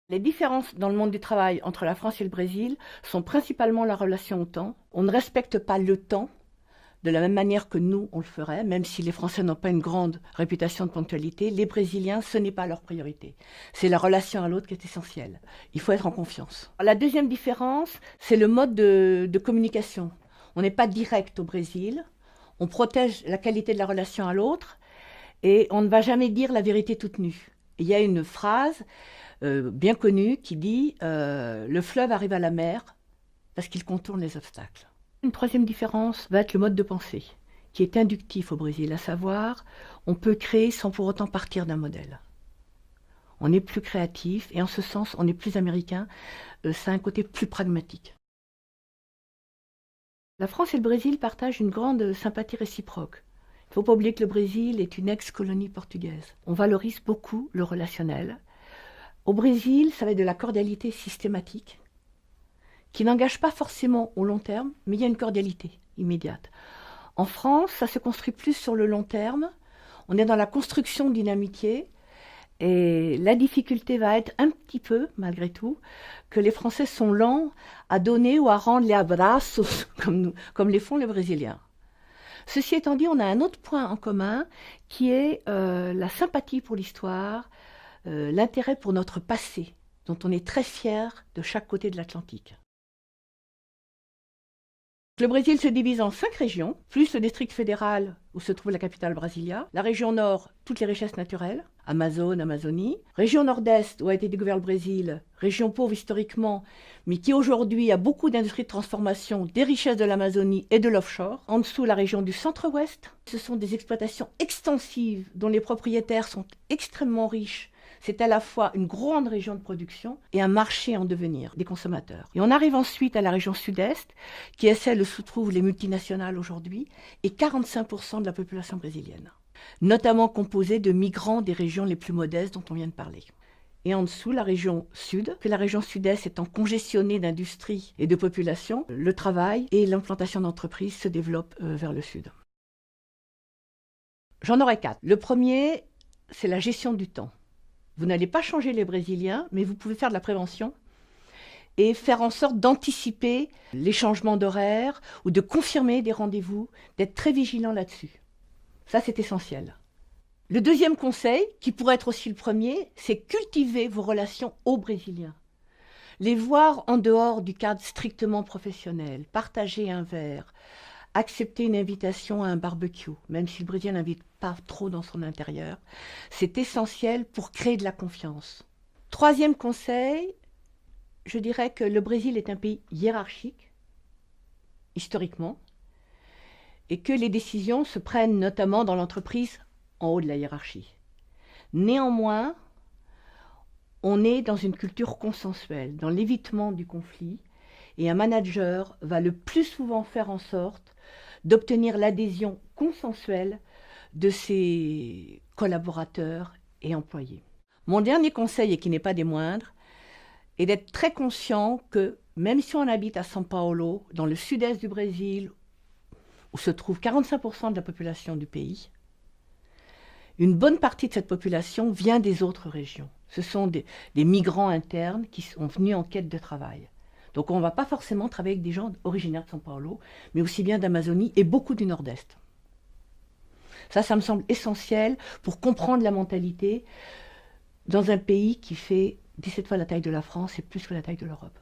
Les différences dans le monde du travail entre la France et le Brésil sont principalement la relation au temps. On ne respecte pas le temps de la même manière que nous, on le ferait, même si les Français n'ont pas une grande réputation de ponctualité. Les Brésiliens, ce n'est pas leur priorité. C'est la relation à l'autre qui est essentielle. Il faut être en confiance. La deuxième différence, c'est le mode de communication. On n'est pas direct au Brésil. On protège la qualité de la relation à l'autre et on ne va jamais dire la vérité toute nue. Il y a une phrase bien connue qui dit le fleuve arrive à la mer parce qu'il contourne les obstacles. Une troisième différence va être le mode de pensée, qui est inductif au Brésil, à savoir, on peut créer sans pour autant partir d'un modèle. On est plus créatif et en ce sens, on est plus américain, ça a un côté plus pragmatique. La France et le Brésil partagent une grande sympathie réciproque. Il ne faut pas oublier que le Brésil est une ex-colonie portugaise. On valorise beaucoup le relationnel. Au Brésil, ça va être de la cordialité systématique, qui n'engage pas forcément au long terme, mais il y a une cordialité immédiate. En France, ça se construit plus sur le long terme. On est dans la construction d'une amitié. Et la difficulté va être un petit peu, malgré tout, que les Français sont lents à donner ou à rendre les abraços, comme les font les Brésiliens. Ceci étant dit, on a un autre point en commun, qui est la sympathie pour l'histoire, l'intérêt pour notre passé, dont on est très fier de chaque côté de l'Atlantique. Le Brésil se divise en 5 régions, plus le district fédéral où se trouve la capitale Brasilia. La région nord, toutes les richesses naturelles, Amazone, Amazonie. Région nord-est où a été découvert le Brésil, région pauvre historiquement, mais qui aujourd'hui a beaucoup d'industries de transformation, des richesses de l'Amazonie et de l'offshore. En dessous, la région du centre-ouest. Ce sont des exploitations extensives dont les propriétaires sont extrêmement riches. C'est à la fois une grande région de production et un marché en devenir des consommateurs. Et on arrive ensuite à la région sud-est, qui est celle où se trouvent les multinationales aujourd'hui, et 45% de la population brésilienne, notamment composée de migrants des régions les plus modestes dont on vient de parler. Et en dessous, la région sud, que la région sud-est étant congestionnée d'industrie et de population, le travail et l'implantation d'entreprises se développent vers le sud. J'en aurai 4. Le premier, c'est la gestion du temps. Vous n'allez pas changer les Brésiliens, mais vous pouvez faire de la prévention et faire en sorte d'anticiper les changements d'horaire ou de confirmer des rendez-vous, d'être très vigilant là-dessus. Ça, c'est essentiel. Le deuxième conseil, qui pourrait être aussi le premier, c'est cultiver vos relations aux Brésiliens. Les voir en dehors du cadre strictement professionnel, partager un verre, accepter une invitation à un barbecue, même si le Brésilien n'invite pas trop dans son intérieur, c'est essentiel pour créer de la confiance. Troisième conseil, je dirais que le Brésil est un pays hiérarchique, historiquement, et que les décisions se prennent notamment dans l'entreprise en haut de la hiérarchie. Néanmoins, on est dans une culture consensuelle, dans l'évitement du conflit, et un manager va le plus souvent faire en sorte d'obtenir l'adhésion consensuelle de ses collaborateurs et employés. Mon dernier conseil, et qui n'est pas des moindres, est d'être très conscient que même si on habite à São Paulo, dans le sud-est du Brésil, où se trouve 45% de la population du pays, une bonne partie de cette population vient des autres régions. Ce sont des migrants internes qui sont venus en quête de travail. Donc on ne va pas forcément travailler avec des gens originaires de São Paulo, mais aussi bien d'Amazonie et beaucoup du Nord-Est. Ça me semble essentiel pour comprendre la mentalité dans un pays qui fait 17 fois la taille de la France et plus que la taille de l'Europe.